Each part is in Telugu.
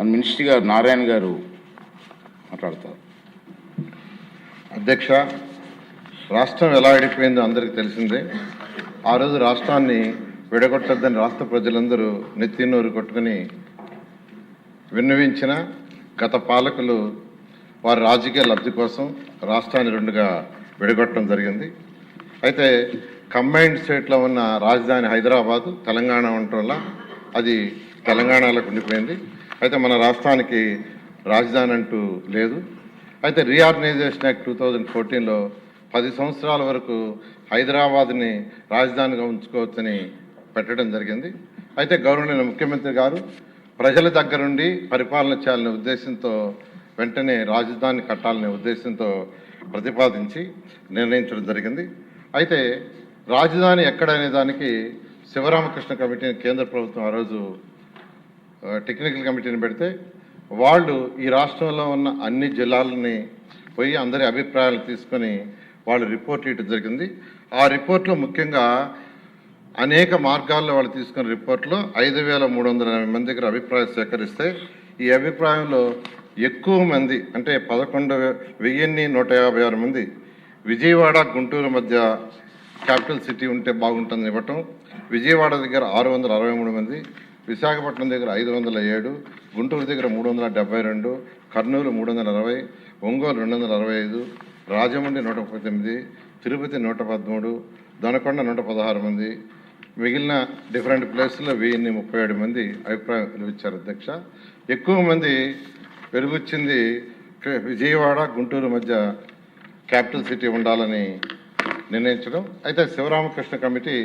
మన మినిస్టర్ గారు నారాయణ గారు మాట్లాడతారు. అధ్యక్ష, రాష్ట్రం ఎలా విడిపోయిందో అందరికీ తెలిసిందే. ఆ రోజు రాష్ట్రాన్ని విడగొట్టద్దని రాష్ట్ర ప్రజలందరూ నెత్తినూరు కొట్టుకుని విన్నవించిన గత పాలకులు వారి రాజకీయ లబ్ధి కోసం రాష్ట్రాన్ని రెండుగా విడగొట్టడం జరిగింది. అయితే కంబైన్డ్ స్టేట్లో ఉన్న రాజధాని హైదరాబాదు, తెలంగాణ ఉండటం వల్ల అది తెలంగాణలోకి ఉండిపోయింది. అయితే మన రాష్ట్రానికి రాజధాని అంటూ లేదు. అయితే రీఆర్గనైజేషన్ యాక్ట్ 2014లో 10 సంవత్సరాల వరకు హైదరాబాద్ని రాజధానిగా ఉంచుకోవచ్చని పెట్టడం జరిగింది. అయితే గౌరవనీయ ముఖ్యమంత్రి గారు ప్రజల దగ్గరుండి పరిపాలన చేయాలనే ఉద్దేశంతో వెంటనే రాజధాని కట్టాలనే ఉద్దేశంతో ప్రతిపాదించి నిర్ణయించడం జరిగింది. అయితే రాజధాని ఎక్కడనే దానికి శివరామకృష్ణ కమిటీని కేంద్ర ప్రభుత్వం ఆ రోజు టెక్నికల్ కమిటీని పెడితే వాళ్ళు ఈ రాష్ట్రంలో ఉన్న అన్ని జిల్లాలని పోయి అందరి అభిప్రాయాలు తీసుకొని వాళ్ళు రిపోర్ట్ ఇవ్వడం జరిగింది. ఆ రిపోర్ట్లో ముఖ్యంగా అనేక మార్గాల్లో వాళ్ళు తీసుకున్న రిపోర్ట్లో 5,380 మంది దగ్గర అభిప్రాయం సేకరిస్తే ఈ అభిప్రాయంలో ఎక్కువ మంది అంటే 11,156 మంది విజయవాడ గుంటూరు మధ్య క్యాపిటల్ సిటీ ఉంటే బాగుంటుంది ఇవ్వటం, విజయవాడ దగ్గర 663 మంది, విశాఖపట్నం దగ్గర 507, గుంటూరు దగ్గర 372, కర్నూలు 360, ఒంగోలు 265, రాజమండ్రి 139, తిరుపతి 113, దొనకొండ 116 మంది, మిగిలిన డిఫరెంట్ ప్లేస్లో 1037 మంది అభిప్రాయం వెలువచ్చారు. అధ్యక్ష, ఎక్కువ మంది వెలువచ్చింది విజయవాడ గుంటూరు మధ్య క్యాపిటల్ సిటీ ఉండాలని నిర్ణయించడం. అయితే శివరామకృష్ణ కమిటీ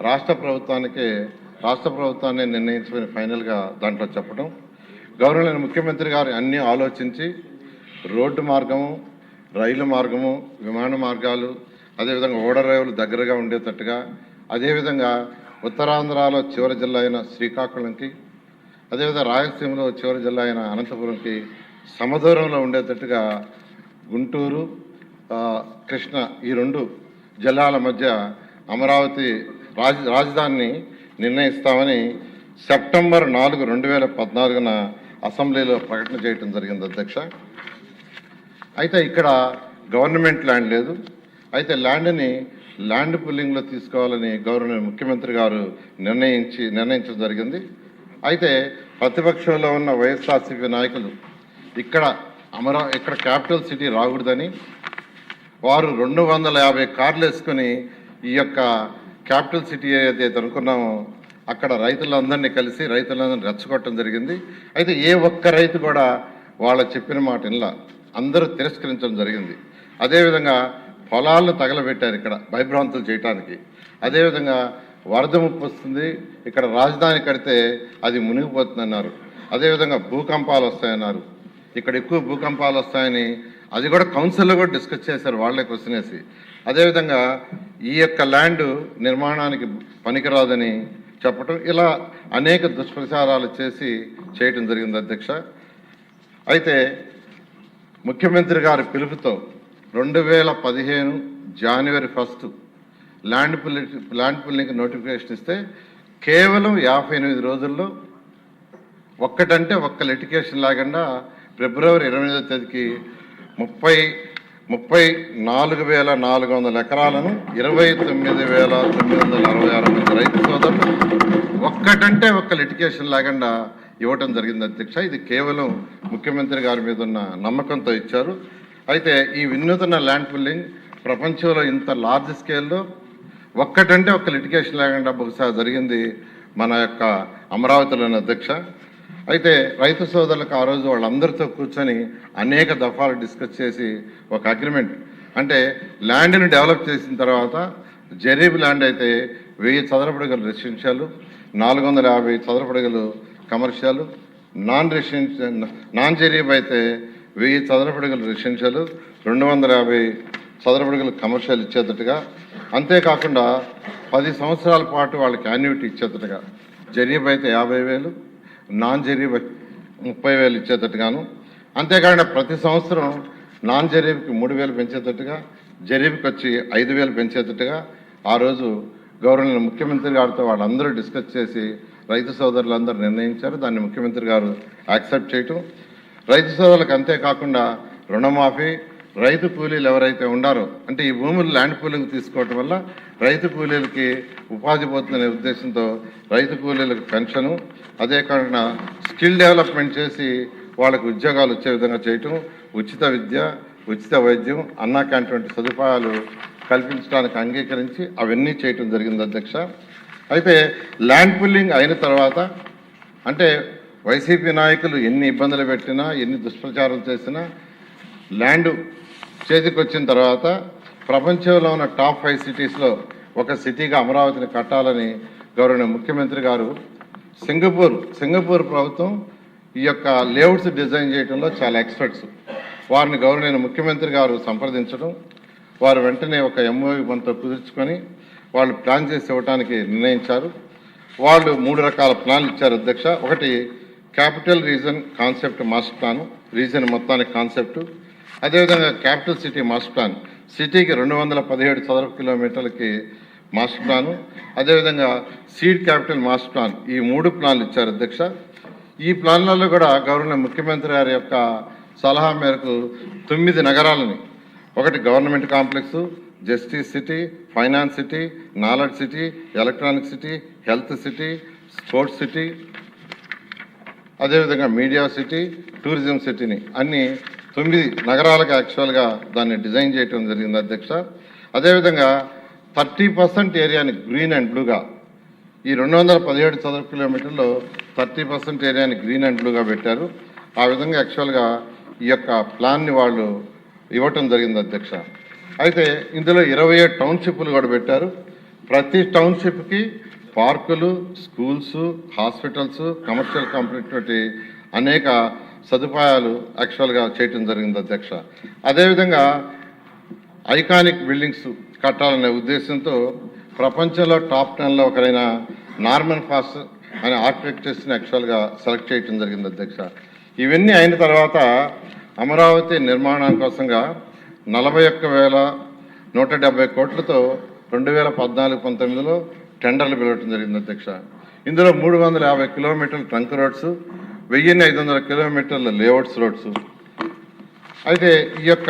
రాష్ట్ర ప్రభుత్వాన్ని నిర్ణయించుకుని ఫైనల్గా దాంట్లో చెప్పడం, గౌరవనీయ ముఖ్యమంత్రి గారు అన్నీ ఆలోచించి రోడ్డు మార్గము, రైలు మార్గము, విమాన మార్గాలు, అదేవిధంగా ఓడరేవులు దగ్గరగా ఉండేటట్టుగా, అదేవిధంగా ఉత్తరాంధ్రలో చివరి జిల్లా అయిన శ్రీకాకుళంకి, అదేవిధంగా రాయలసీమలో చివరి జిల్లా అయిన అనంతపురంకి సమదూరంలో ఉండేటట్టుగా గుంటూరు, కృష్ణ ఈ 2 జిల్లాల మధ్య అమరావతి రాజధానిని నిర్ణయిస్తామని సెప్టెంబర్ 4, 2014 అసెంబ్లీలో ప్రకటన చేయడం జరిగింది. అధ్యక్ష, అయితే ఇక్కడ గవర్నమెంట్ ల్యాండ్ లేదు. అయితే ల్యాండ్ పుల్లింగ్లో తీసుకోవాలని గౌరవనీయ ముఖ్యమంత్రి గారు నిర్ణయించడం జరిగింది. అయితే ప్రతిపక్షంలో ఉన్న వైఎస్ఆర్సీపీ నాయకులు ఇక్కడ క్యాపిటల్ సిటీ రాకూడదని వారు 250 కార్లు వేసుకుని ఈ యొక్క క్యాపిటల్ సిటీ ఏదైతే అనుకున్నామో అక్కడ రైతులందరినీ కలిసి రైతులందరినీ రెచ్చగొట్టడం జరిగింది. అయితే ఏ ఒక్క రైతు కూడా వాళ్ళ చెప్పిన మాట ఇలా అందరూ తిరస్కరించడం జరిగింది. అదేవిధంగా పొలాలను తగలబెట్టారు ఇక్కడ భయభ్రాంతులు చేయటానికి. అదేవిధంగా వరద ముప్పు వస్తుంది, ఇక్కడ రాజధాని కడితే అది మునిగిపోతుందన్నారు. అదేవిధంగా భూకంపాలు వస్తాయన్నారు. ఇక్కడ ఎక్కువ భూకంపాలు వస్తాయని అది కూడా కౌన్సిల్లో కూడా డిస్కస్ చేశారు, వాళ్ళే క్వశ్చన్ వేసి. అదేవిధంగా ఈ యొక్క ల్యాండ్ నిర్మాణానికి పనికిరాదని చెప్పటం, ఇలా అనేక దుష్ప్రచారాలు చేయటం జరిగింది. అధ్యక్ష, అయితే ముఖ్యమంత్రి గారి పిలుపుతో 2015 జనవరి 1 ల్యాండ్ పుల్లింగ్ నోటిఫికేషన్ ఇస్తే కేవలం 58 రోజుల్లో ఒక్కటంటే ఒక్క లిటిగేషన్ లేకుండా ఫిబ్రవరి 28వ తేదీకి 34,400 ఎకరాలను 29,966 మంది రైతు సోదరులు ఒక్కటంటే ఒక్క లిటిగేషన్ లేకుండా ఇవ్వటం జరిగింది. అధ్యక్ష, ఇది కేవలం ముఖ్యమంత్రి గారి మీద ఉన్న నమ్మకంతో ఇచ్చారు. అయితే ఈ వినూత్న ల్యాండ్ పుల్లింగ్ ప్రపంచంలో ఇంత లార్జ్ స్కేల్లో ఒక్కటంటే ఒక్క లిటిగేషన్ లేకుండా బహుశా జరిగింది మన యొక్క అమరావతిలోని. అధ్యక్ష, అయితే రైతు సోదరులకు ఆ రోజు వాళ్ళందరితో కూర్చొని అనేక దఫాలు డిస్కస్ చేసి ఒక అగ్రిమెంట్, అంటే ల్యాండ్ని డెవలప్ చేసిన తర్వాత జరీబ్ ల్యాండ్ అయితే 1000 చదరపు అడుగులు రెసిడెన్షియల్, 450 చదరపు అడుగులు కమర్షియల్, నాన్ జరీబ్ అయితే 1000 చదరపు అడుగులు రెసిడెన్షియల్, 250 చదరపు అడుగులు కమర్షియల్ ఇచ్చేటట్టుగా, అంతేకాకుండా 10 సంవత్సరాల పాటు వాళ్ళకి యాన్యుటీ ఇచ్చేటట్టుగా, జరీబ్ అయితే 50,000, నాన్ జరీబ్ 30,000 ఇచ్చేటట్టుగాను, అంతేకాకుండా ప్రతి సంవత్సరం నాన్ జరీబ్కి 3,000 పెంచేటట్టుగా, జరీబ్కి వచ్చి 5,000 పెంచేటట్టుగా ఆ రోజు గవర్నర్ ముఖ్యమంత్రి గారితో వాళ్ళందరూ డిస్కస్ చేసి రైతు సోదరులందరూ నిర్ణయించారు. దాన్ని ముఖ్యమంత్రి గారు యాక్సెప్ట్ చేయటం, రైతు సోదరులకు అంతేకాకుండా రుణమాఫీ, రైతు కూలీలు ఎవరైతే ఉండారో అంటే ఈ భూములు ల్యాండ్ పూలింగ్ తీసుకోవటం వల్ల రైతు కూలీలకి ఉపాధి పోతుందనే ఉద్దేశంతో రైతు కూలీలకు పెన్షను, అదే కాకుండా స్కిల్ డెవలప్మెంట్ చేసి వాళ్ళకు ఉద్యోగాలు వచ్చే విధంగా చేయటం, ఉచిత విద్య, ఉచిత వైద్యం, అన్నా క్యాంటీన్ వంటి సదుపాయాలు కల్పించడానికి అంగీకరించి అవన్నీ చేయటం జరిగింది అధ్యక్ష. అయితే ల్యాండ్ పుల్లింగ్ అయిన తర్వాత అంటే వైసీపీ నాయకులు ఎన్ని ఇబ్బందులు పెట్టినా, ఎన్ని దుష్ప్రచారాలు చేసినా ల్యాండ్ చేతికి వచ్చిన తర్వాత ప్రపంచంలో ఉన్న టాప్ 5 సిటీస్లో ఒక సిటీగా అమరావతిని కట్టాలని గౌరవనీయ ముఖ్యమంత్రి గారు సింగపూర్ ప్రభుత్వం ఈ యొక్క లేఅవుట్స్ డిజైన్ చేయడంలో చాలా ఎక్స్పర్ట్స్. వారిని గౌరవనీయ ముఖ్యమంత్రి గారు సంప్రదించడం, వారు వెంటనే ఒక ఎంఓయూ మనతో కుదుర్చుకొని వాళ్ళు ప్లాన్ చేసి ఇవ్వడానికి నిర్ణయించారు. వాళ్ళు 3 రకాల ప్లాన్లు ఇచ్చారు అధ్యక్ష. ఒకటి capital region concept master plan, reason మొత్తానికి కాన్సెప్టు. అదేవిధంగా క్యాపిటల్ సిటీ మాస్టర్ ప్లాన్, సిటీకి 217 చదరపు కిలోమీటర్లకి మాస్టర్ ప్లాను. అదేవిధంగా సీడ్ క్యాపిటల్ మాస్టర్ ప్లాన్, ఈ 3 ప్లాన్లు ఇచ్చారు అధ్యక్ష. ఈ ప్లాన్లలో కూడా గవర్నర్ ముఖ్యమంత్రి గారి యొక్క సలహా మేరకు 9 నగరాలని, ఒకటి government complex, justice city, finance city, knowledge city, electronic city, health city, sports city, అదేవిధంగా మీడియా సిటీ, టూరిజం సిటీని అన్ని 9 నగరాలకు యాక్చువల్గా దాన్ని డిజైన్ చేయడం జరిగింది అధ్యక్ష. అదేవిధంగా 30% ఏరియాని గ్రీన్ అండ్ బ్లూగా, ఈ 217 చదరపు కిలోమీటర్లో 30% ఏరియాని గ్రీన్ అండ్ బ్లూగా పెట్టారు. ఆ విధంగా యాక్చువల్గా ఈ యొక్క ప్లాన్ని వాళ్ళు ఇవ్వటం జరిగింది అధ్యక్ష. అయితే ఇందులో 27 టౌన్షిప్లు కూడా పెట్టారు. ప్రతి టౌన్షిప్కి పార్కులు, స్కూల్స్, హాస్పిటల్స్, కమర్షియల్ కంపెనీ అనేక సదుపాయాలు యాక్చువల్గా చేయటం జరిగింది అధ్యక్ష. అదేవిధంగా ఐకానిక్ బిల్డింగ్స్ కట్టాలనే ఉద్దేశంతో ప్రపంచంలో టాప్ 10లో ఒకరైన నార్మన్ ఫాస్ట్ అనే ఆర్కిటెక్చర్స్ని యాక్చువల్గా సెలెక్ట్ చేయటం జరిగింది అధ్యక్ష. ఇవన్నీ అయిన తర్వాత అమరావతి నిర్మాణం కోసంగా 41,170 కోట్లతో 2014-19లో టెండర్లు పిలవటం జరిగింది అధ్యక్ష. ఇందులో 350 కిలోమీటర్ల ట్రంక్ రోడ్స్, 1500 కిలోమీటర్ల లేఅవుట్స్ రోడ్స్. అయితే ఈ యొక్క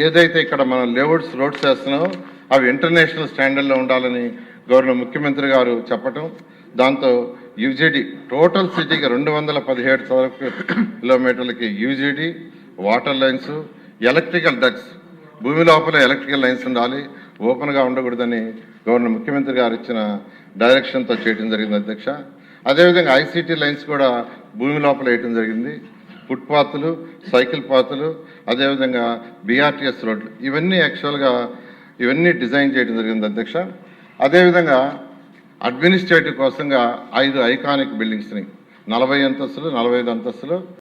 ఏదైతే ఇక్కడ మనం లేఅవుట్స్ రోడ్స్ వేస్తున్నామో అవి ఇంటర్నేషనల్ స్టాండర్డ్లో ఉండాలని గవర్నర్ ముఖ్యమంత్రి గారు చెప్పటం, దాంతో యూజీడీ టోటల్ సిటీకి 217 చదరపు కిలోమీటర్లకి UGD, water lines, electrical ducts, భూమి లోపల ఎలక్ట్రికల్ లైన్స్ ఉండాలి, ఓపెన్గా ఉండకూడదని గవర్నర్ ముఖ్యమంత్రి గారు ఇచ్చిన డైరెక్షన్తో చేయడం జరిగింది అధ్యక్ష. అదేవిధంగా ఐసీటీ లైన్స్ కూడా భూమి లోపల వేయటం జరిగింది. ఫుట్పాత్లు, సైకిల్ పాత్లు, అదేవిధంగా బీఆర్టీఎస్ రోడ్లు, ఇవన్నీ యాక్చువల్గా ఇవన్నీ డిజైన్ చేయడం జరిగింది అధ్యక్ష. అదేవిధంగా అడ్మినిస్ట్రేటివ్ కోసంగా 5 ఐకానిక్ బిల్డింగ్స్ని 40 అంతస్తులు, 45 అంతస్తులు